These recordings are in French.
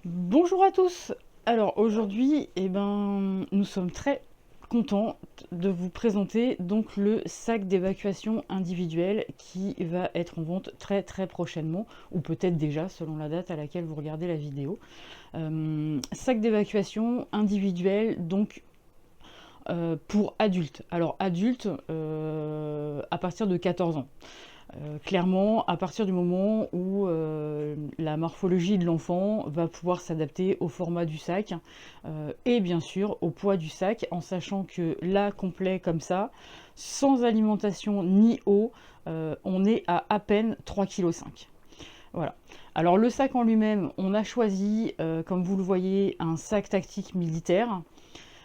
Bonjour à tous. Alors aujourd'hui, nous sommes très contents de vous présenter donc le sac d'évacuation individuel qui va être en vente très très prochainement, ou peut-être déjà selon la date à laquelle vous regardez la vidéo. Sac d'évacuation individuel donc pour adultes. Alors adultes à partir de 14 ans. Clairement, à partir du moment où la morphologie de l'enfant va pouvoir s'adapter au format du sac et bien sûr au poids du sac, en sachant que là, complet comme ça, sans alimentation ni eau, on est à peine 3,5 kg. Voilà. Alors le sac en lui-même, on a choisi, comme vous le voyez, un sac tactique militaire.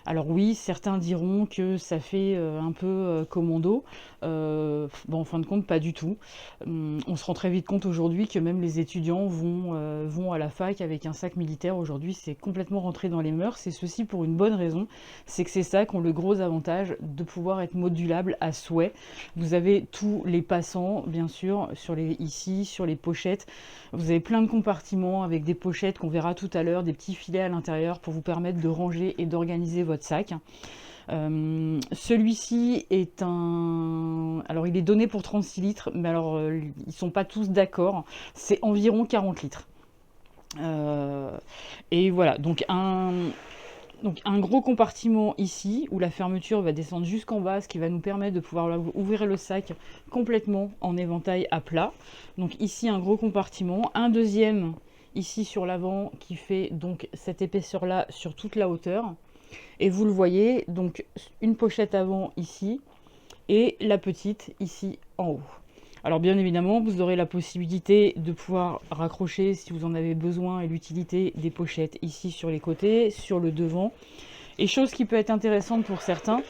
Alors oui, certains diront que ça fait un peu commando. Bon, en fin de compte, pas du tout. On se rend très vite compte aujourd'hui que même les étudiants vont à la fac avec un sac militaire. Aujourd'hui, c'est complètement rentré dans les mœurs. Et ceci pour une bonne raison, c'est que ces sacs ont le gros avantage de pouvoir être modulables à souhait. Vous avez tous les passants, bien sûr, ici, sur les pochettes. Vous avez plein de compartiments avec des pochettes qu'on verra tout à l'heure, des petits filets à l'intérieur pour vous permettre de ranger et d'organiser votre sac. Celui-ci est un... Alors il est donné pour 36 litres, mais alors ils sont pas tous d'accord. C'est environ 40 litres. Et voilà, donc un gros compartiment ici, où la fermeture va descendre jusqu'en bas, ce qui va nous permettre de pouvoir ouvrir le sac complètement en éventail à plat. Donc ici un gros compartiment, un deuxième ici sur l'avant qui fait donc cette épaisseur là sur toute la hauteur. Et vous le voyez, donc une pochette avant ici et la petite ici en haut. Alors bien évidemment, vous aurez la possibilité de pouvoir raccrocher, si vous en avez besoin, et l'utilité des pochettes ici sur les côtés, sur le devant. Et chose qui peut être intéressante pour certains,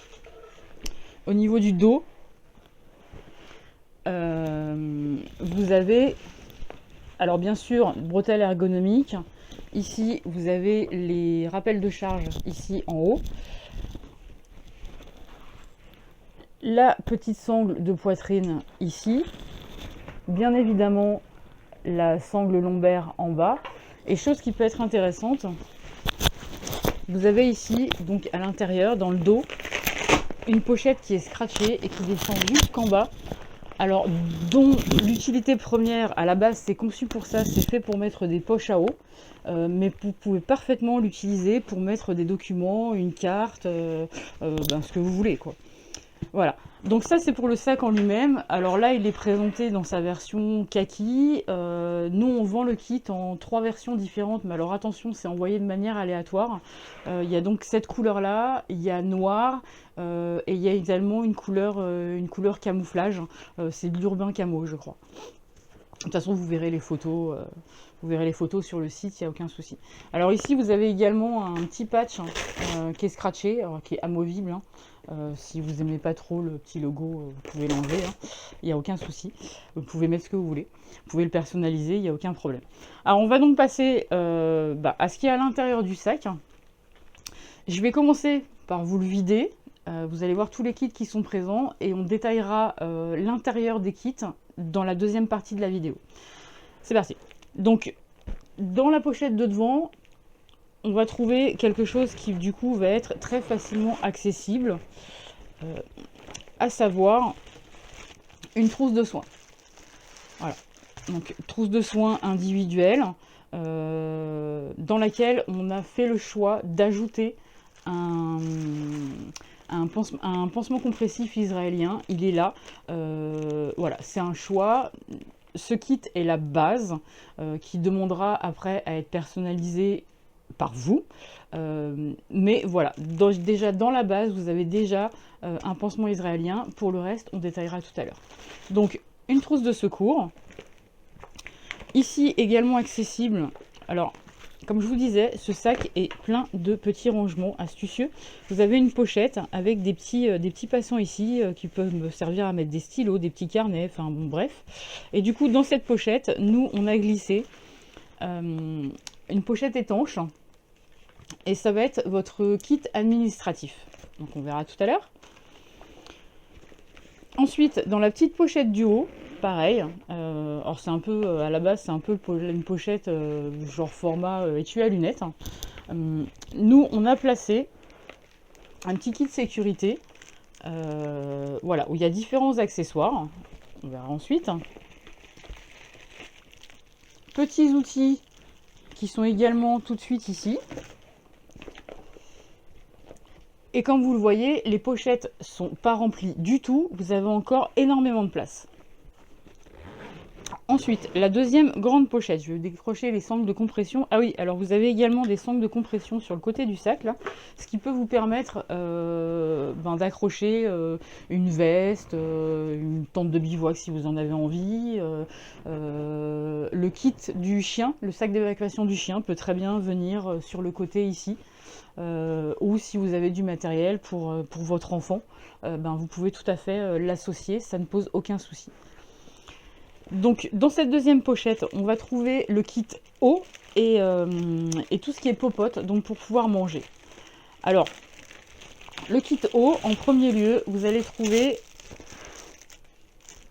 au niveau du dos, vous avez, alors bien sûr, bretelles ergonomiques. Ici, vous avez les rappels de charge ici en haut. La petite sangle de poitrine ici. Bien évidemment, la sangle lombaire en bas. Et chose qui peut être intéressante, vous avez ici, donc à l'intérieur, dans le dos, une pochette qui est scratchée et qui descend jusqu'en bas. Alors, dont l'utilité première, à la base, c'est conçu pour ça, c'est fait pour mettre des poches à eau. Mais vous pouvez parfaitement l'utiliser pour mettre des documents, une carte, ce que vous voulez, quoi. Voilà, donc ça c'est pour le sac en lui-même. Alors là il est présenté dans sa version kaki. Nous on vend le kit en 3 versions différentes, mais alors attention, c'est envoyé de manière aléatoire. Il y a donc cette couleur là, il y a noir et il y a également une couleur camouflage. C'est de l'urbain camo je crois. De toute façon, vous verrez les photos sur le site, il n'y a aucun souci. Alors ici, vous avez également un petit patch qui est scratché, qui est amovible. Si vous n'aimez pas trop le petit logo, vous pouvez l'enlever, il n'y a aucun souci. Vous pouvez mettre ce que vous voulez. Vous pouvez le personnaliser, il n'y a aucun problème. Alors on va donc passer à ce qu'il y a à l'intérieur du sac. Je vais commencer par vous le vider. Vous allez voir tous les kits qui sont présents et on détaillera l'intérieur des kits dans la deuxième partie de la vidéo. C'est parti. Donc, dans la pochette de devant, on va trouver quelque chose qui, du coup, va être très facilement accessible, à savoir une trousse de soins. Voilà. Donc, trousse de soins individuelle, dans laquelle on a fait le choix d'ajouter un pansement compressif israélien. Il est là. Voilà, c'est un choix. Ce kit est la base qui demandera après à être personnalisé par vous. Mais voilà, déjà dans la base, vous avez déjà un pansement israélien. Pour le reste, on détaillera tout à l'heure. Donc, une trousse de secours. Ici, également accessible. Alors, comme je vous disais, ce sac est plein de petits rangements astucieux. Vous avez une pochette avec des petits passants ici qui peuvent me servir à mettre des stylos, des petits carnets, enfin bon bref. Et du coup, dans cette pochette, nous, on a glissé une pochette étanche. Et ça va être votre kit administratif. Donc on verra tout à l'heure. Ensuite, dans la petite pochette du haut, pareil. Alors Alors c'est un peu, à la base, c'est un peu une pochette genre format étui à lunettes, hein. Nous, on a placé un petit kit sécurité, voilà, où il y a différents accessoires. On verra ensuite. Petits outils qui sont également tout de suite ici. Et comme vous le voyez, les pochettes sont pas remplies du tout. Vous avez encore énormément de place. Ensuite, la deuxième grande pochette. Je vais décrocher les sangles de compression. Ah oui, alors vous avez également des sangles de compression sur le côté du sac, là, ce qui peut vous permettre d'accrocher une veste, une tente de bivouac si vous en avez envie. Le kit du chien, le sac d'évacuation du chien peut très bien venir sur le côté ici. Ou si vous avez du matériel pour votre enfant, vous pouvez tout à fait l'associer, ça ne pose aucun souci. Donc dans cette deuxième pochette, on va trouver le kit eau et tout ce qui est popote, donc pour pouvoir manger. Alors, le kit eau, en premier lieu, vous allez trouver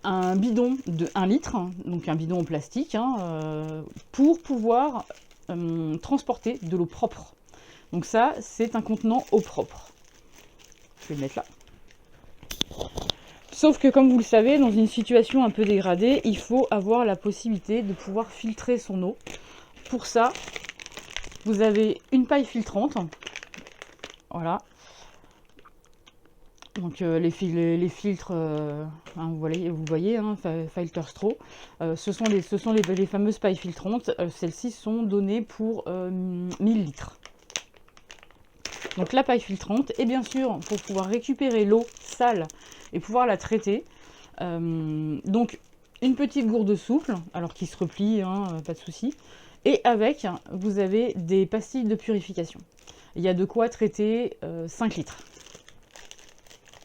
un bidon de 1 litre, donc un bidon en plastique, pour pouvoir transporter de l'eau propre. Donc ça, c'est un contenant eau propre. Je vais le mettre là. Sauf que, comme vous le savez, dans une situation un peu dégradée, il faut avoir la possibilité de pouvoir filtrer son eau. Pour ça, vous avez une paille filtrante. Voilà. Donc les filtres, vous voyez, Filter Straw, ce sont les fameuses pailles filtrantes. Celles-ci sont données pour 1000 litres. Donc la paille filtrante, et bien sûr, pour pouvoir récupérer l'eau sale et pouvoir la traiter, donc une petite gourde souple, alors qui se replie, pas de souci, et avec, vous avez des pastilles de purification. Il y a de quoi traiter 5 litres.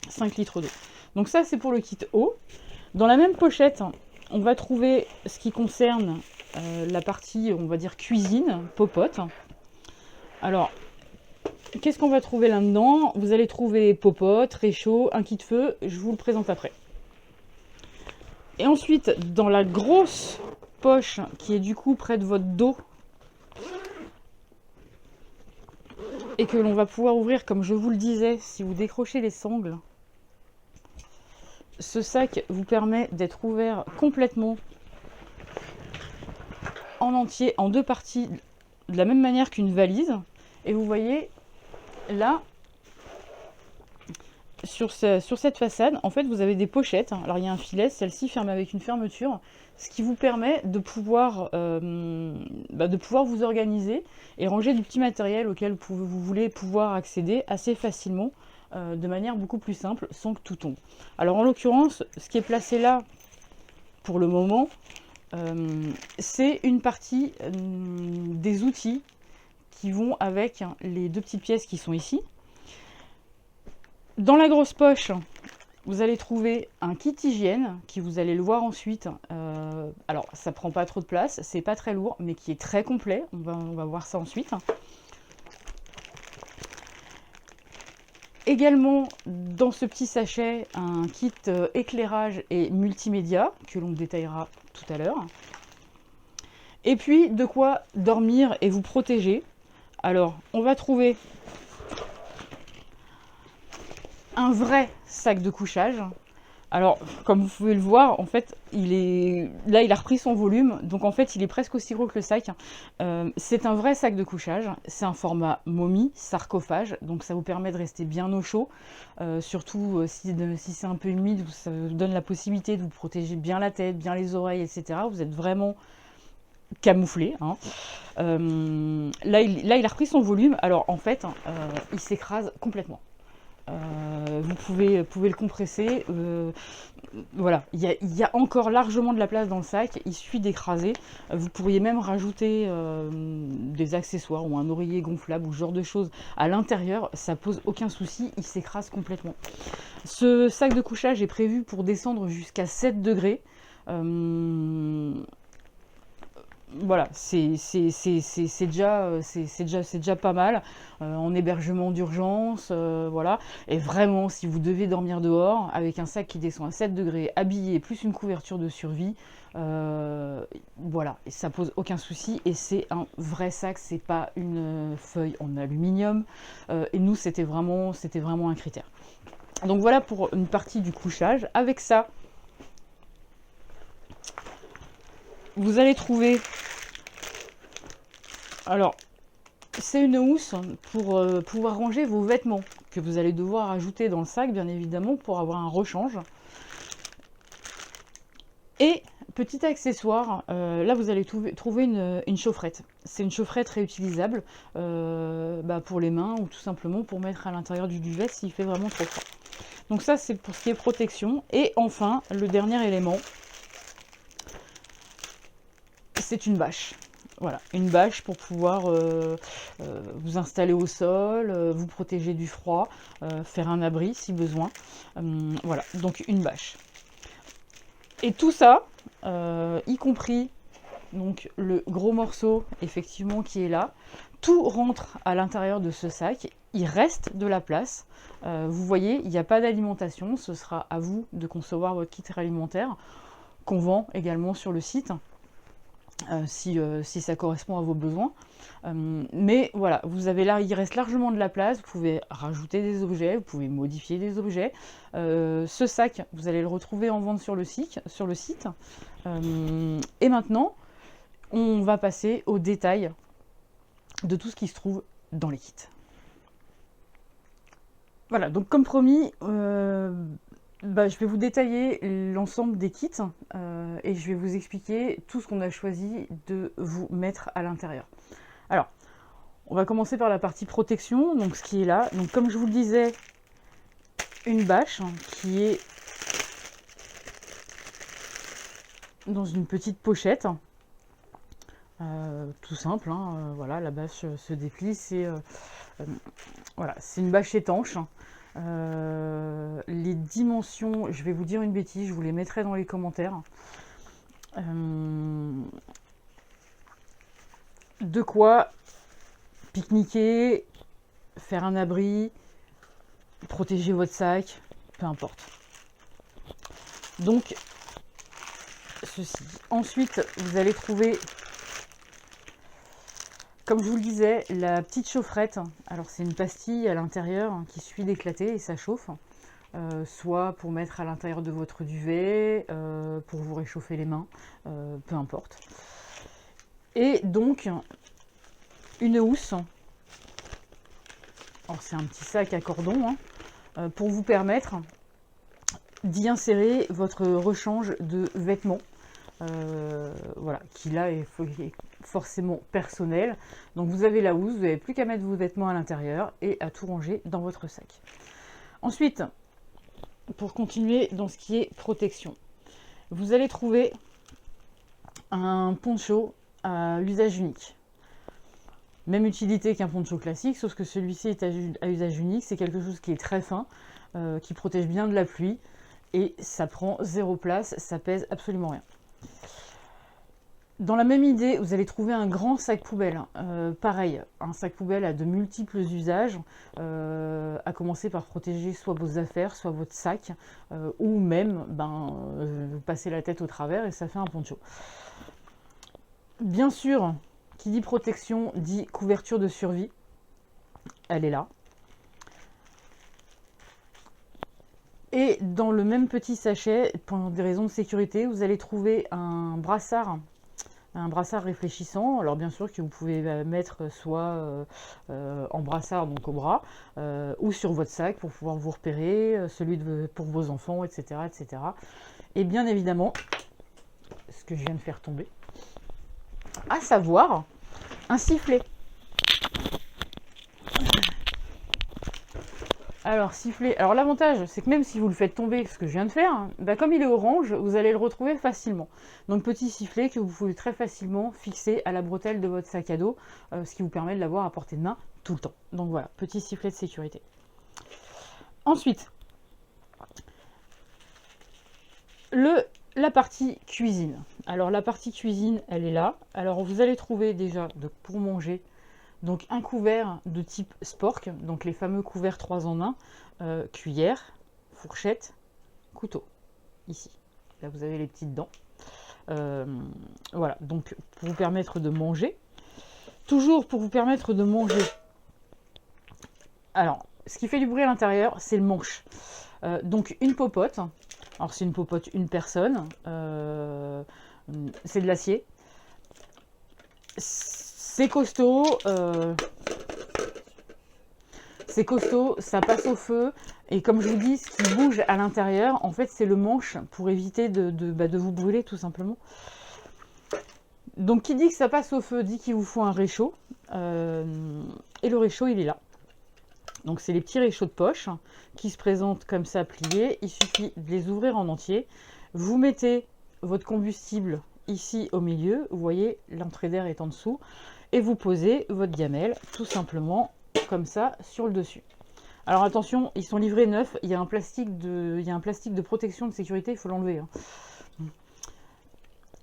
5 litres d'eau. Donc ça, c'est pour le kit eau. Dans la même pochette, on va trouver ce qui concerne la partie, on va dire, cuisine, popote. Alors, qu'est-ce qu'on va trouver là-dedans? Vous allez trouver popote, réchaud, un kit feu, je vous le présente après. Et ensuite, dans la grosse poche qui est du coup près de votre dos, et que l'on va pouvoir ouvrir, comme je vous le disais, si vous décrochez les sangles, ce sac vous permet d'être ouvert complètement en entier, en deux parties, de la même manière qu'une valise. Et vous voyez, là, sur cette façade, en fait, vous avez des pochettes. Alors, il y a un filet, celle-ci ferme avec une fermeture, ce qui vous permet de pouvoir vous organiser et ranger du petit matériel auquel vous voulez pouvoir accéder assez facilement, de manière beaucoup plus simple, sans que tout tombe. Alors, en l'occurrence, ce qui est placé là, pour le moment, c'est une partie des outils qui vont avec les deux petites pièces qui sont ici. Dans la grosse poche, vous allez trouver un kit hygiène, qui vous allez le voir ensuite. Alors, ça prend pas trop de place, c'est pas très lourd, mais qui est très complet. On va voir ça ensuite. Également, dans ce petit sachet, un kit éclairage et multimédia, que l'on détaillera tout à l'heure. Et puis, de quoi dormir et vous protéger. Alors, on va trouver un vrai sac de couchage. Alors, comme vous pouvez le voir, en fait, il a repris son volume, donc en fait, il est presque aussi gros que le sac. C'est un vrai sac de couchage, c'est un format momie, sarcophage, donc ça vous permet de rester bien au chaud, surtout si c'est un peu humide, ça vous donne la possibilité de vous protéger bien la tête, bien les oreilles, etc. Vous êtes vraiment camouflé. Là, il a repris son volume, alors en fait, il s'écrase complètement. Vous pouvez le compresser. Voilà, il y a encore largement de la place dans le sac, il suffit d'écraser. Vous pourriez même rajouter des accessoires ou un oreiller gonflable ou ce genre de choses à l'intérieur, ça pose aucun souci, il s'écrase complètement. Ce sac de couchage est prévu pour descendre jusqu'à 7 degrés. voilà, c'est déjà pas mal en hébergement d'urgence, voilà. Et vraiment, si vous devez dormir dehors, avec un sac qui descend à 7 degrés, habillé, plus une couverture de survie, voilà, et ça pose aucun souci. Et c'est un vrai sac, c'est pas une feuille en aluminium. Et nous, c'était vraiment un critère. Donc voilà pour une partie du couchage. Avec ça, vous allez trouver... Alors, c'est une housse pour pouvoir ranger vos vêtements que vous allez devoir ajouter dans le sac, bien évidemment, pour avoir un rechange. Et petit accessoire, là vous allez trouver une chaufferette. C'est une chaufferette réutilisable pour les mains ou tout simplement pour mettre à l'intérieur du duvet s'il fait vraiment trop froid. Donc ça c'est pour ce qui est protection. Et enfin, le dernier élément, c'est une bâche. Voilà, une bâche pour pouvoir vous installer au sol, vous protéger du froid, faire un abri si besoin. Voilà, donc une bâche. Et tout ça, y compris donc, le gros morceau effectivement qui est là, tout rentre à l'intérieur de ce sac. Il reste de la place. Vous voyez, il n'y a pas d'alimentation. Ce sera à vous de concevoir votre kit alimentaire qu'on vend également sur le site. Si ça correspond à vos besoins. Mais voilà, vous avez là, il reste largement de la place, vous pouvez rajouter des objets, vous pouvez modifier des objets. Ce sac, vous allez le retrouver en vente sur le site. Et maintenant, on va passer au détail de tout ce qui se trouve dans les kits. Voilà, donc comme promis, je vais vous détailler l'ensemble des kits et je vais vous expliquer tout ce qu'on a choisi de vous mettre à l'intérieur. Alors, on va commencer par la partie protection, donc ce qui est là. Donc comme je vous le disais, une bâche qui est dans une petite pochette. Tout simple, hein, voilà, la bâche se déplie, voilà, c'est une bâche étanche. Les dimensions, je vais vous dire une bêtise, je vous les mettrai dans les commentaires. De quoi pique-niquer, faire un abri, protéger votre sac, peu importe. Donc, ceci. Ensuite, vous allez trouver, comme je vous le disais, la petite chaufferette. Alors, c'est une pastille à l'intérieur qui suffit d'éclater et ça chauffe. Soit pour mettre à l'intérieur de votre duvet, pour vous réchauffer les mains, peu importe. Et donc, une housse. Alors, c'est un petit sac à cordon, hein, pour vous permettre d'y insérer votre rechange de vêtements. Voilà, qui là est forcément personnel. Donc vous avez la housse, vous n'avez plus qu'à mettre vos vêtements à l'intérieur et à tout ranger dans votre sac. Ensuite, pour continuer dans ce qui est protection, vous allez trouver un poncho à usage unique. Même utilité qu'un poncho classique, sauf que celui-ci est à usage unique. C'est quelque chose qui est très fin, qui protège bien de la pluie et ça prend 0 place, ça pèse absolument rien. Dans la même idée, vous allez trouver un grand sac poubelle. Pareil, un sac poubelle a de multiples usages, à commencer par protéger soit vos affaires, soit votre sac, ou même vous passez la tête au travers et ça fait un poncho. Bien sûr, qui dit protection dit couverture de survie. Elle est là. Et dans le même petit sachet, pour des raisons de sécurité, vous allez trouver un brassard réfléchissant. Alors bien sûr que vous pouvez mettre soit en brassard, donc au bras, ou sur votre sac pour pouvoir vous repérer, pour vos enfants, etc., etc. Et bien évidemment, ce que je viens de faire tomber, à savoir un sifflet. Alors, sifflet. Alors, l'avantage, c'est que même si vous le faites tomber, ce que je viens de faire, comme il est orange, vous allez le retrouver facilement. Donc, petit sifflet que vous pouvez très facilement fixer à la bretelle de votre sac à dos, ce qui vous permet de l'avoir à portée de main tout le temps. Donc, voilà, petit sifflet de sécurité. Ensuite, la partie cuisine. Alors la partie cuisine, elle est là. Alors vous allez trouver déjà, pour manger, donc un couvert de type spork, donc les fameux couverts 3 en 1, cuillère, fourchette, couteau, ici. Là vous avez les petites dents. Voilà, donc pour vous permettre de manger. Toujours pour vous permettre de manger. Alors, ce qui fait du bruit à l'intérieur, c'est le manche. Donc une popote. Alors c'est une popote, une personne. C'est de l'acier. C'est costaud. C'est costaud, ça passe au feu. Et comme je vous dis, ce qui bouge à l'intérieur, en fait, c'est le manche pour éviter de vous brûler, tout simplement. Donc, qui dit que ça passe au feu, dit qu'il vous faut un réchaud. Et le réchaud, il est là. Donc, c'est les petits réchauds de poche qui se présentent comme ça, pliés. Il suffit de les ouvrir en entier. Vous mettez votre combustible ici au milieu. Vous voyez, l'entrée d'air est en dessous. Et vous posez votre gamelle, tout simplement, comme ça, sur le dessus. Alors attention, ils sont livrés neufs, il y a un plastique de protection de sécurité, il faut l'enlever. Hein.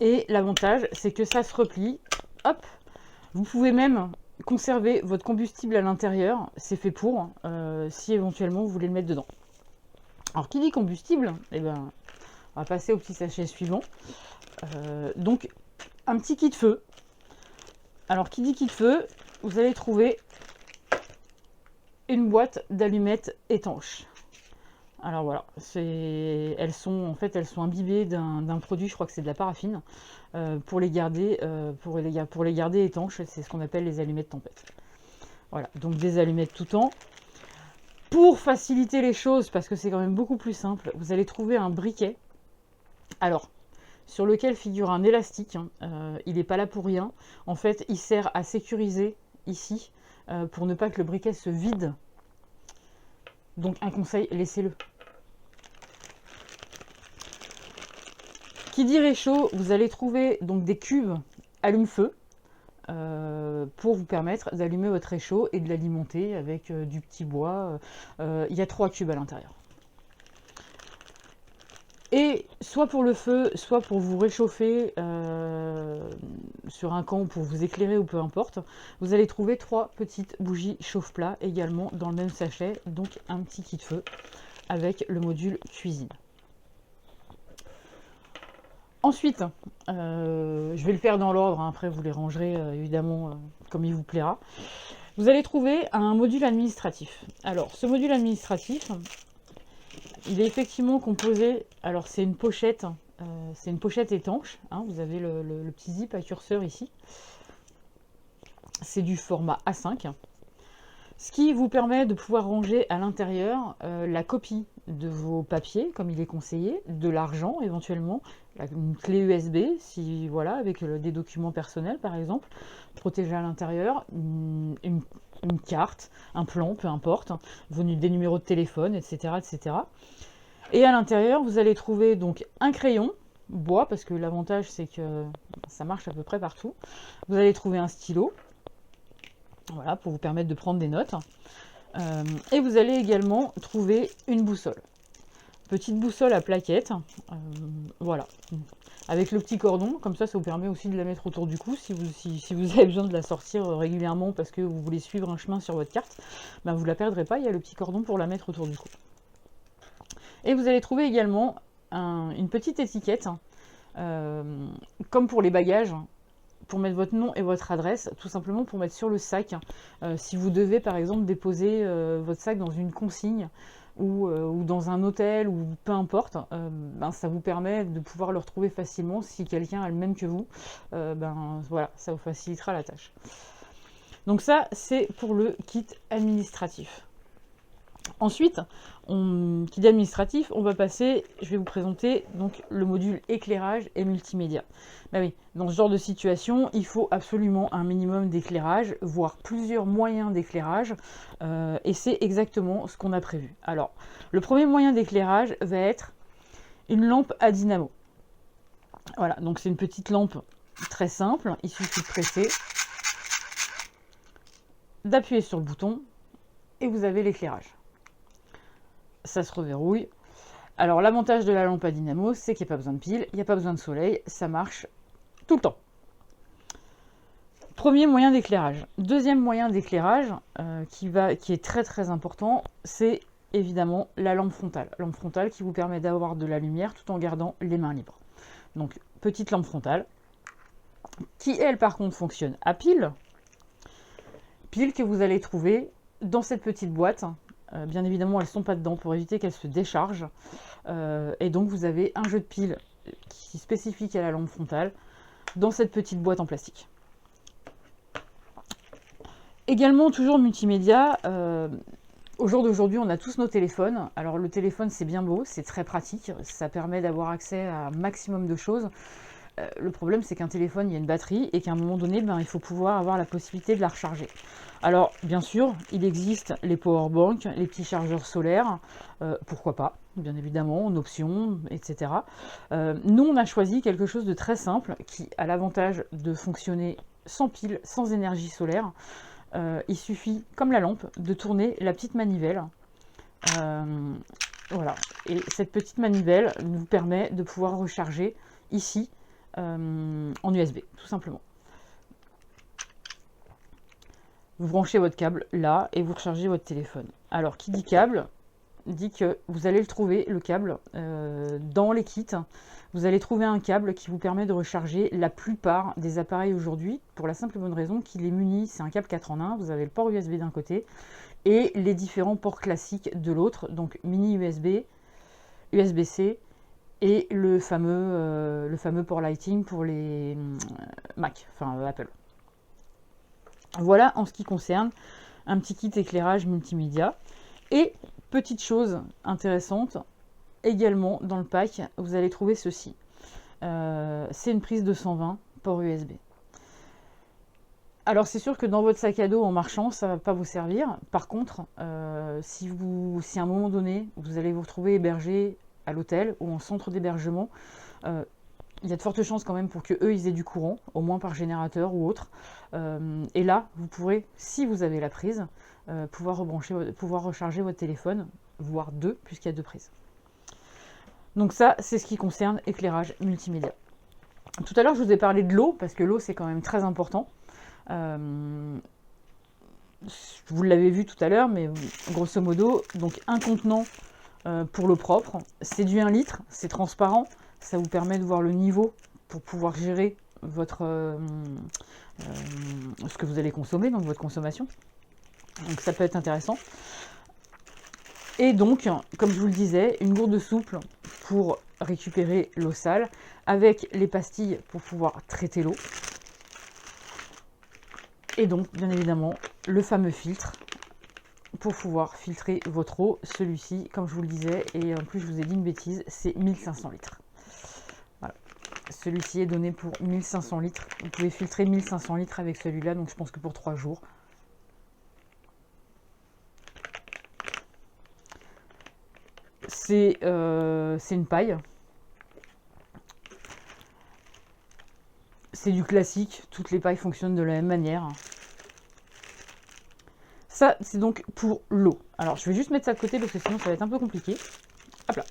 Et l'avantage, c'est que ça se replie. Hop. Vous pouvez même conserver votre combustible à l'intérieur, c'est fait pour, si éventuellement vous voulez le mettre dedans. Alors qui dit combustible, eh ben, on va passer au petit sachet suivant. Donc un petit kit feu. Alors qui dit kit feu, vous allez trouver une boîte d'allumettes étanches. Alors voilà, elles sont imbibées d'un produit, je crois que c'est de la paraffine, pour les garder étanches. C'est ce qu'on appelle les allumettes tempête. Voilà, donc des allumettes tout temps. Pour faciliter les choses, parce que c'est quand même beaucoup plus simple, vous allez trouver un briquet. Alors, sur lequel figure un élastique. Il n'est pas là pour rien. En fait, il sert à sécuriser ici, pour ne pas que le briquet se vide. Donc un conseil, laissez-le. Qui dit réchaud, vous allez trouver donc des cubes allume-feu pour vous permettre d'allumer votre réchaud et de l'alimenter avec du petit bois. Il y a 3 cubes à l'intérieur. Et soit pour le feu, soit pour vous réchauffer sur un camp, pour vous éclairer ou peu importe, vous allez trouver 3 petites bougies chauffe-plat également dans le même sachet, donc un petit kit feu avec le module cuisine. Ensuite, je vais le faire dans l'ordre, hein, après vous les rangerez évidemment comme il vous plaira. Vous allez trouver un module administratif. Alors ce module administratif, il est effectivement composé, alors c'est une pochette étanche, hein, vous avez le petit zip à curseur ici. C'est du format A5, ce qui vous permet de pouvoir ranger à l'intérieur la copie de vos papiers, comme il est conseillé, de l'argent éventuellement, une clé USB, si voilà, avec des documents personnels par exemple, protégé à l'intérieur, une carte, un plan, peu importe, des numéros de téléphone, etc., etc. Et à l'intérieur, vous allez trouver donc un crayon, bois, parce que l'avantage c'est que ça marche à peu près partout. Vous allez trouver un stylo, voilà, pour vous permettre de prendre des notes. Et vous allez également trouver une boussole. Petite boussole à plaquettes, voilà. Avec le petit cordon, comme ça vous permet aussi de la mettre autour du cou. Si vous avez besoin de la sortir régulièrement parce que vous voulez suivre un chemin sur votre carte, ben vous ne la perdrez pas, il y a le petit cordon pour la mettre autour du cou. Et vous allez trouver également une petite étiquette, comme pour les bagages, pour mettre votre nom et votre adresse, tout simplement pour mettre sur le sac. Si vous devez par exemple déposer votre sac dans une consigne ou dans un hôtel ou peu importe, ben, ça vous permet de pouvoir le retrouver facilement. Si quelqu'un a le même que vous, ben voilà, ça vous facilitera la tâche. Donc ça, c'est pour le kit administratif. Ensuite, qui dit administratif, on va passer, je vais vous présenter donc le module éclairage et multimédia. Ben oui, dans ce genre de situation, il faut absolument un minimum d'éclairage, voire plusieurs moyens d'éclairage, et c'est exactement ce qu'on a prévu. Alors, le premier moyen d'éclairage va être une lampe à dynamo. Voilà, donc c'est une petite lampe très simple, il suffit de presser, d'appuyer sur le bouton, et vous avez l'éclairage. Ça se reverrouille. Alors l'avantage de la lampe à dynamo, c'est qu'il n'y a pas besoin de pile, il n'y a pas besoin de soleil, ça marche tout le temps. Premier moyen d'éclairage. Deuxième moyen d'éclairage qui est très très important, c'est évidemment la lampe frontale. Lampe frontale qui vous permet d'avoir de la lumière tout en gardant les mains libres. Donc petite lampe frontale qui elle par contre fonctionne à pile. Pile que vous allez trouver dans cette petite boîte. Bien évidemment elles ne sont pas dedans pour éviter qu'elles se déchargent. Et donc vous avez un jeu de piles qui est spécifique à la lampe frontale dans cette petite boîte en plastique. Également, toujours multimédia, au jour d'aujourd'hui, on a tous nos téléphones. Alors le téléphone, c'est bien beau, c'est très pratique, ça permet d'avoir accès à un maximum de choses. Le problème, c'est qu'un téléphone, il y a une batterie et qu'à un moment donné, il faut pouvoir avoir la possibilité de la recharger. Alors, bien sûr, il existe les powerbanks, les petits chargeurs solaires, pourquoi pas, bien évidemment, en option, etc. Nous, on a choisi quelque chose de très simple qui a l'avantage de fonctionner sans pile, sans énergie solaire. Il suffit, comme la lampe, de tourner la petite manivelle. Voilà. Et cette petite manivelle nous permet de pouvoir recharger ici en USB, tout simplement. Vous branchez votre câble là et vous rechargez votre téléphone. Alors, qui dit câble, dit que vous allez le trouver, le câble, dans les kits. Vous allez trouver un câble qui vous permet de recharger la plupart des appareils aujourd'hui, pour la simple et bonne raison qu'il est muni, c'est un câble 4 en 1, vous avez le port USB d'un côté, et les différents ports classiques de l'autre, donc mini USB, USB-C, et le fameux port Lighting pour les Mac, enfin Apple. Voilà en ce qui concerne un petit kit éclairage multimédia. Et petite chose intéressante, également dans le pack, vous allez trouver ceci. C'est une prise 220 port USB. Alors c'est sûr que dans votre sac à dos en marchant, ça ne va pas vous servir. Par contre, si à un moment donné, vous allez vous retrouver hébergé à l'hôtel ou en centre d'hébergement, il y a de fortes chances quand même pour qu'eux ils aient du courant, au moins par générateur ou autre. Et là, vous pourrez, si vous avez la prise, pouvoir recharger votre téléphone, voire deux, puisqu'il y a deux prises. Donc ça, c'est ce qui concerne éclairage multimédia. Tout à l'heure, je vous ai parlé de l'eau, parce que l'eau, c'est quand même très important. Vous l'avez vu tout à l'heure, mais grosso modo, donc un contenant pour l'eau propre, c'est du 1 litre, c'est transparent, ça vous permet de voir le niveau pour pouvoir gérer ce que vous allez consommer, donc votre consommation. Donc ça peut être intéressant. Et donc, comme je vous le disais, une gourde souple pour récupérer l'eau sale, avec les pastilles pour pouvoir traiter l'eau. Et donc, bien évidemment, le fameux filtre pour pouvoir filtrer votre eau. Celui-ci, comme je vous le disais, et en plus je vous ai dit une bêtise, c'est 1500 litres. Voilà. Celui-ci est donné pour 1500 litres. Vous pouvez filtrer 1500 litres avec celui-là, donc je pense que pour 3 jours. C'est une paille. C'est du classique, toutes les pailles fonctionnent de la même manière. Ça, c'est donc pour l'eau. Alors, je vais juste mettre ça de côté parce que sinon ça va être un peu compliqué. Hop là.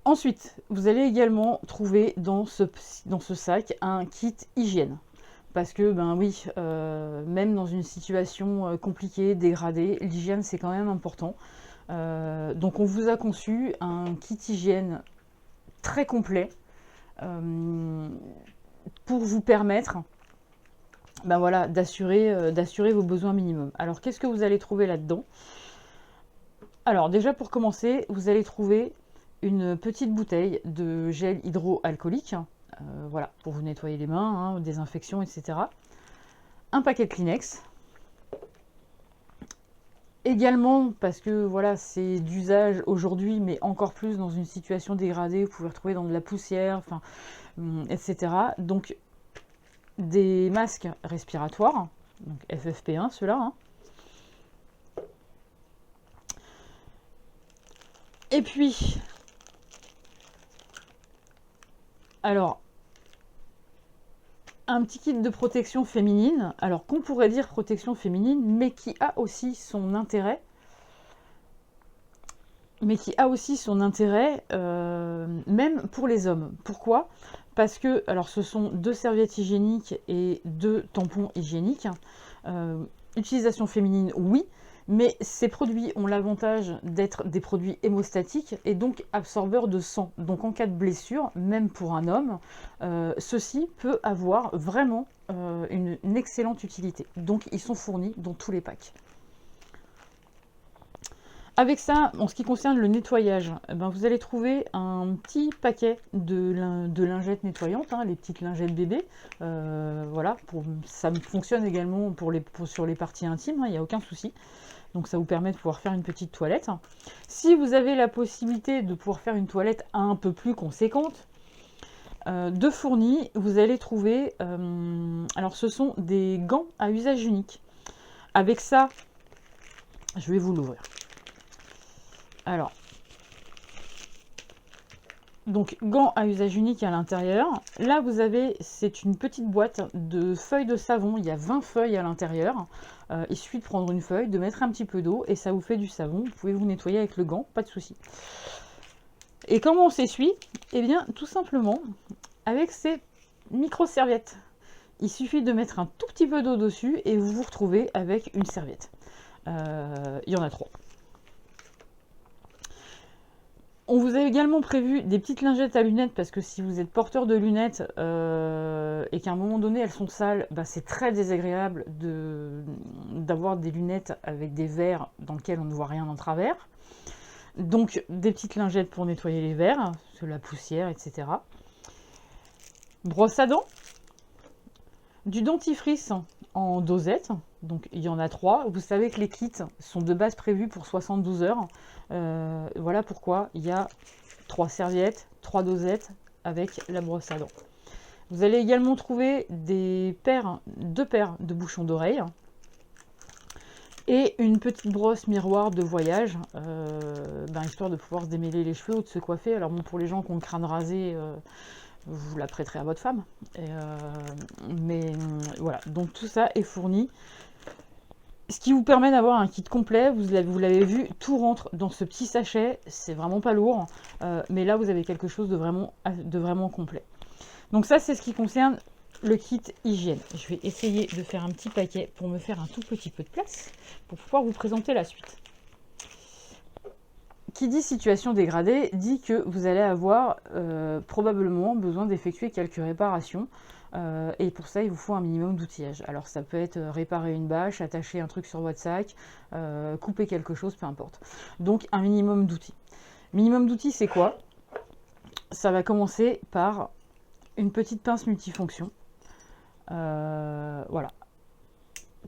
Ensuite, vous allez également trouver dans ce sac un kit hygiène. Parce que, ben oui, même dans une situation compliquée, dégradée, l'hygiène c'est quand même important. Donc on vous a conçu un kit hygiène très complet pour vous permettre ben voilà, d'assurer vos besoins minimums. Alors qu'est-ce que vous allez trouver là-dedans? Alors déjà pour commencer, vous allez trouver une petite bouteille de gel hydroalcoolique, voilà, pour vous nettoyer les mains, hein, désinfection, etc. Un paquet de Kleenex. Également, parce que voilà, c'est d'usage aujourd'hui, mais encore plus dans une situation dégradée, vous pouvez retrouver dans de la poussière, enfin, etc. Donc, des masques respiratoires, donc FFP1, ceux-là. Hein. Et puis, alors, un petit kit de protection féminine, alors qu'on pourrait dire protection féminine, mais qui a aussi son intérêt. mais qui a aussi son intérêt, même pour les hommes. Pourquoi? Parce que, alors ce sont 2 serviettes hygiéniques et 2 tampons hygiéniques. Utilisation féminine, oui, mais ces produits ont l'avantage d'être des produits hémostatiques et donc absorbeurs de sang. Donc en cas de blessure, même pour un homme, ceci peut avoir vraiment une excellente utilité. Donc ils sont fournis dans tous les packs. Avec ça, en ce qui concerne le nettoyage, ben vous allez trouver un petit paquet de lingettes nettoyantes, hein, les petites lingettes bébés. Voilà, ça fonctionne également sur les parties intimes, il n'y a aucun souci. Donc ça vous permet de pouvoir faire une petite toilette. Si vous avez la possibilité de pouvoir faire une toilette un peu plus conséquente, de fournis, vous allez trouver, alors ce sont des gants à usage unique. Avec ça, je vais vous l'ouvrir. Alors, donc gants à usage unique à l'intérieur. Là, vous avez, c'est une petite boîte de feuilles de savon. Il y a 20 feuilles à l'intérieur. Il suffit de prendre une feuille, de mettre un petit peu d'eau et ça vous fait du savon. Vous pouvez vous nettoyer avec le gant, pas de souci. Et comment on s'essuie? Eh bien, tout simplement avec ces micro-serviettes. Il suffit de mettre un tout petit peu d'eau dessus et vous vous retrouvez avec une serviette. Il y en a 3. On vous a également prévu des petites lingettes à lunettes parce que si vous êtes porteur de lunettes et qu'à un moment donné elles sont sales, bah, c'est très désagréable d'avoir des lunettes avec des verres dans lesquels on ne voit rien en travers. Donc des petites lingettes pour nettoyer les verres, la poussière, etc. Brosse à dents, du dentifrice en dosette, donc il y en a 3. Vous savez que les kits sont de base prévus pour 72 heures. Voilà pourquoi il y a 3 serviettes, 3 dosettes avec la brosse à dents. Vous allez également trouver 2 paires de bouchons d'oreilles et une petite brosse miroir de voyage, histoire de pouvoir se démêler les cheveux ou de se coiffer. Alors bon, pour les gens qui ont le crâne rasé, vous la prêterez à votre femme. Mais voilà, donc tout ça est fourni. Ce qui vous permet d'avoir un kit complet, vous l'avez vu, tout rentre dans ce petit sachet, c'est vraiment pas lourd, mais là vous avez quelque chose de vraiment complet. Donc ça c'est ce qui concerne le kit hygiène. Je vais essayer de faire un petit paquet pour me faire un tout petit peu de place, pour pouvoir vous présenter la suite. Qui dit situation dégradée, dit que vous allez avoir probablement besoin d'effectuer quelques réparations. Et pour ça, il vous faut un minimum d'outillage. Alors ça peut être réparer une bâche, attacher un truc sur votre sac, couper quelque chose, peu importe. Donc un minimum d'outils. Minimum d'outils, c'est quoi? Ça va commencer par une petite pince multifonction. Voilà.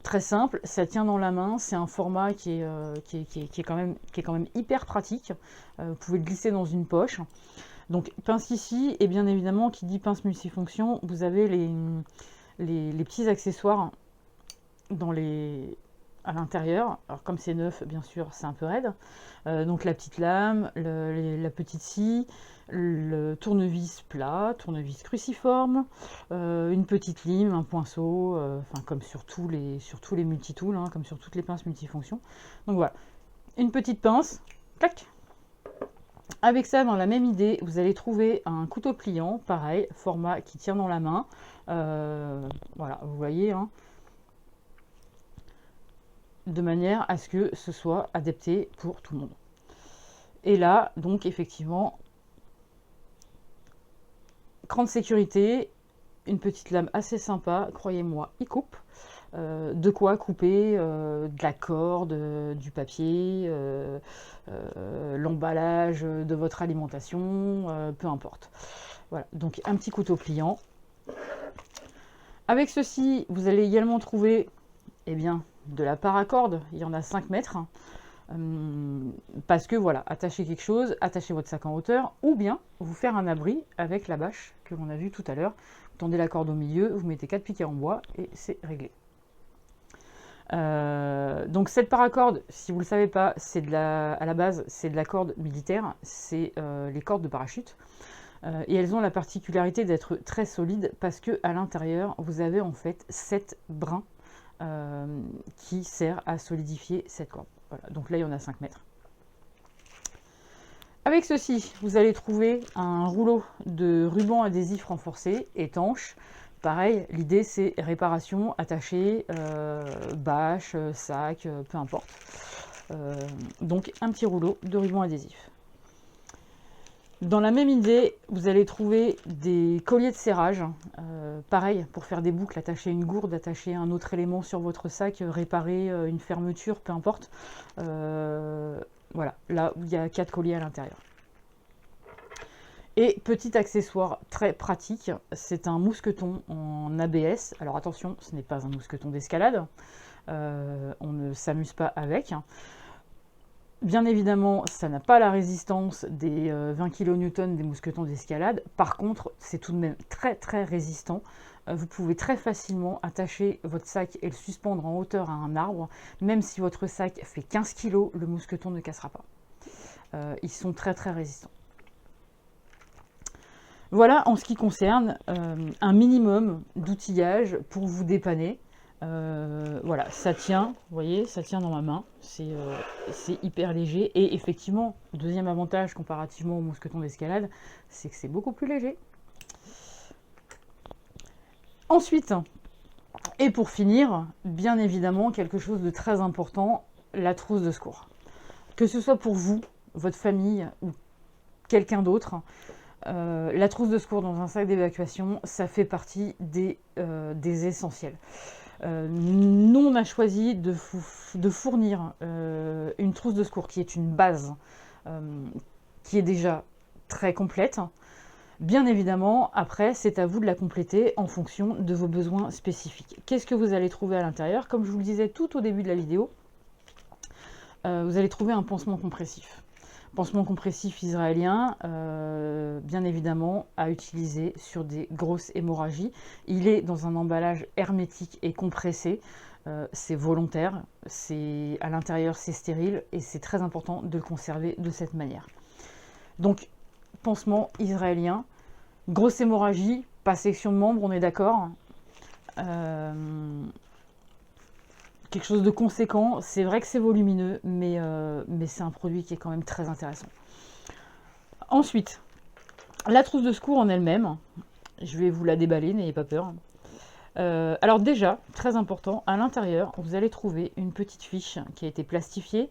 Très simple, ça tient dans la main, c'est un format qui est quand même hyper pratique. Vous pouvez le glisser dans une poche. Donc pince ici, et bien évidemment, qui dit pince multifonction, vous avez les petits accessoires à l'intérieur. Alors comme c'est neuf, bien sûr, c'est un peu raide. Donc la petite lame, la petite scie, le tournevis plat, tournevis cruciforme, une petite lime, un pinceau, enfin comme sur tous les multitools, hein, comme sur toutes les pinces multifonctions. Donc voilà, une petite pince, clac. Avec ça, dans la même idée, vous allez trouver un couteau pliant, pareil, format qui tient dans la main. Voilà, vous voyez, hein, de manière à ce que ce soit adapté pour tout le monde. Et là, donc effectivement, cran de sécurité, une petite lame assez sympa, croyez-moi, il coupe. De quoi couper de la corde, du papier, l'emballage de votre alimentation, peu importe. Voilà, donc un petit couteau pliant. Avec ceci, vous allez également trouver de la paracorde, il y en a 5 mètres. Parce que voilà, attacher quelque chose, attacher votre sac en hauteur, ou bien vous faire un abri avec la bâche que l'on a vu tout à l'heure. Vous tendez la corde au milieu, vous mettez 4 piquets en bois et c'est réglé. Donc cette paracorde, si vous ne le savez pas, à la base c'est de la corde militaire, c'est les cordes de parachute. Et elles ont la particularité d'être très solides parce que à l'intérieur vous avez en fait 7 brins qui servent à solidifier cette corde. Voilà. Donc là il y en a 5 mètres. Avec ceci, vous allez trouver un rouleau de ruban adhésif renforcé, étanche. Pareil, l'idée c'est réparation, attaché, bâche, sac, peu importe. Donc un petit rouleau de ruban adhésif. Dans la même idée, vous allez trouver des colliers de serrage. Pareil, pour faire des boucles, attacher une gourde, attacher un autre élément sur votre sac, réparer une fermeture, peu importe. Voilà, là où il y a 4 colliers à l'intérieur. Et petit accessoire très pratique, c'est un mousqueton en ABS. Alors attention, ce n'est pas un mousqueton d'escalade, on ne s'amuse pas avec. Bien évidemment, ça n'a pas la résistance des 20 kN des mousquetons d'escalade. Par contre, c'est tout de même très très résistant. Vous pouvez très facilement attacher votre sac et le suspendre en hauteur à un arbre. Même si votre sac fait 15 kg, le mousqueton ne cassera pas. Ils sont très très résistants. Voilà en ce qui concerne un minimum d'outillage pour vous dépanner. Voilà, ça tient, vous voyez, ça tient dans ma main, c'est hyper léger. Et effectivement, deuxième avantage comparativement au mousqueton d'escalade, c'est que c'est beaucoup plus léger. Ensuite, et pour finir, bien évidemment, quelque chose de très important, la trousse de secours. Que ce soit pour vous, votre famille ou quelqu'un d'autre, la trousse de secours dans un sac d'évacuation, ça fait partie des essentiels. Nous, on a choisi de fournir une trousse de secours qui est une base, qui est déjà très complète. Bien évidemment, après, c'est à vous de la compléter en fonction de vos besoins spécifiques. Qu'est-ce que vous allez trouver à l'intérieur? Comme je vous le disais tout au début de la vidéo, vous allez trouver un pansement compressif. Pansement compressif israélien, bien évidemment, à utiliser sur des grosses hémorragies. Il est dans un emballage hermétique et compressé. C'est volontaire, à l'intérieur c'est stérile et c'est très important de le conserver de cette manière. Donc, pansement israélien, grosse hémorragie, pas section de membre, on est d'accord. Quelque chose de conséquent, c'est vrai que c'est volumineux, mais c'est un produit qui est quand même très intéressant. Ensuite, la trousse de secours en elle-même, je vais vous la déballer, n'ayez pas peur. Alors déjà, très important, à l'intérieur, vous allez trouver une petite fiche qui a été plastifiée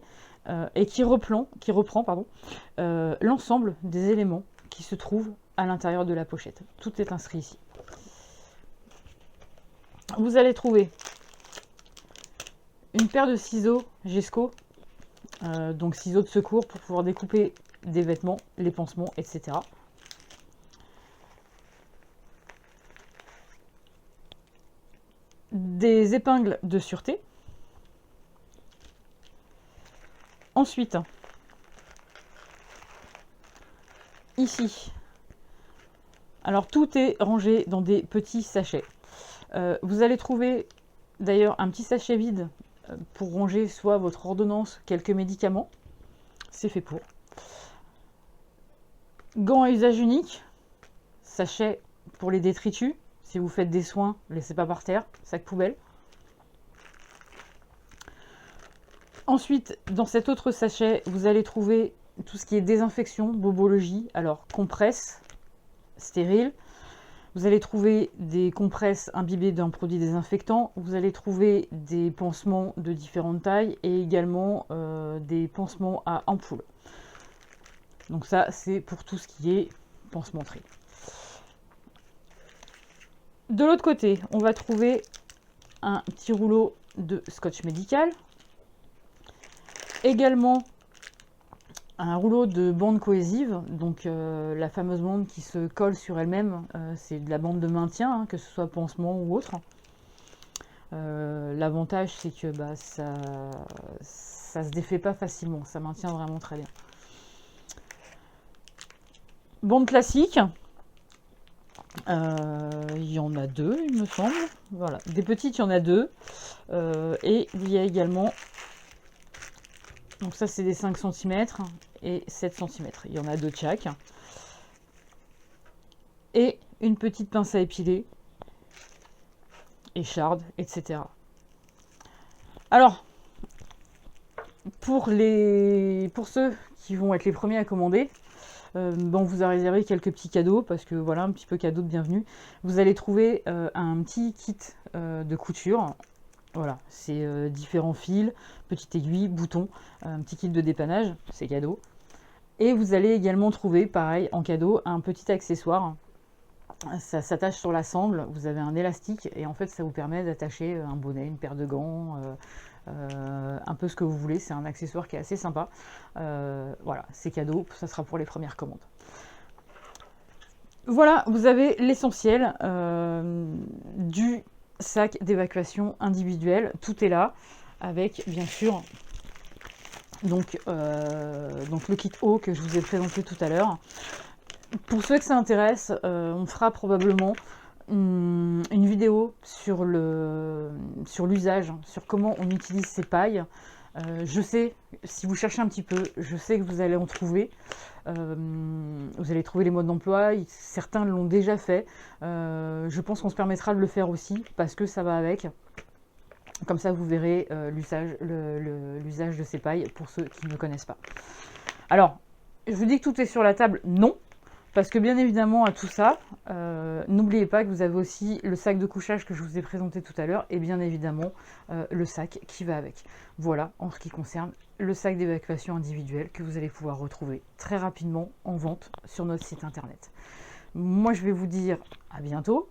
et qui reprend l'ensemble des éléments qui se trouvent à l'intérieur de la pochette. Tout est inscrit ici. Vous allez trouver une paire de ciseaux Gesco, donc ciseaux de secours pour pouvoir découper des vêtements, les pansements, etc. Des épingles de sûreté. Ensuite, ici, alors tout est rangé dans des petits sachets. Vous allez trouver d'ailleurs un petit sachet vide pour ranger soit votre ordonnance, quelques médicaments, c'est fait pour. Gants à usage unique, sachet pour les détritus, si vous faites des soins, laissez pas par terre, sac poubelle. Ensuite, dans cet autre sachet, vous allez trouver tout ce qui est désinfection, bobologie, alors compresse, stérile. Vous allez trouver des compresses imbibées d'un produit désinfectant. Vous allez trouver des pansements de différentes tailles et également des pansements à ampoule. Donc ça, c'est pour tout ce qui est pansementerie. De l'autre côté, on va trouver un petit rouleau de scotch médical. Également, un rouleau de bande cohésive, donc la fameuse bande qui se colle sur elle-même, c'est de la bande de maintien, hein, que ce soit pansement ou autre. L'avantage c'est que ça se défait pas facilement, ça maintient vraiment très bien. Bande classique, il y en a deux il me semble, voilà, des petites il y en a deux, et il y a également, donc ça c'est des 5 cm et 7 cm, il y en a deux de chaque. Et une petite pince à épiler, écharde, etc. Alors, pour ceux qui vont être les premiers à commander, on vous a réservé quelques petits cadeaux, parce que voilà, un petit peu cadeau de bienvenue. Vous allez trouver un petit kit de couture. Voilà, c'est différents fils, petites aiguilles, boutons, un petit kit de dépannage, c'est cadeau. Et vous allez également trouver, pareil, en cadeau, un petit accessoire. Ça s'attache sur la sangle, vous avez un élastique, et en fait ça vous permet d'attacher un bonnet, une paire de gants, un peu ce que vous voulez. C'est un accessoire qui est assez sympa. Voilà, c'est cadeau, ça sera pour les premières commandes. Voilà, vous avez l'essentiel du sac d'évacuation individuel. Tout est là, avec bien sûr donc le kit eau que je vous ai présenté tout à l'heure. Pour ceux que ça intéresse, on fera probablement une vidéo sur l'usage, sur comment on utilise ces pailles. Je sais, si vous cherchez un petit peu, je sais que vous allez en trouver. Vous allez trouver les modes d'emploi, certains l'ont déjà fait. Je pense qu'on se permettra de le faire aussi, parce que ça va avec. Comme ça, vous verrez l'usage de ces pailles pour ceux qui ne connaissent pas. Alors, je vous dis que tout est sur la table, non. Parce que bien évidemment, à tout ça, n'oubliez pas que vous avez aussi le sac de couchage que je vous ai présenté tout à l'heure, et bien évidemment le sac qui va avec. Voilà, en ce qui concerne le sac d'évacuation individuel que vous allez pouvoir retrouver très rapidement en vente sur notre site internet. Moi, je vais vous dire à bientôt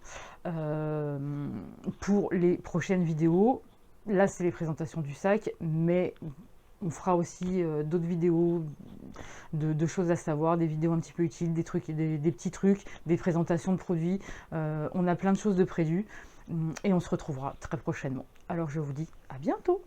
pour les prochaines vidéos. Là, c'est les présentations du sac, mais on fera aussi d'autres vidéos de choses à savoir, des vidéos un petit peu utiles, des petits trucs, des présentations de produits. On a plein de choses de prévues et on se retrouvera très prochainement. Alors je vous dis à bientôt.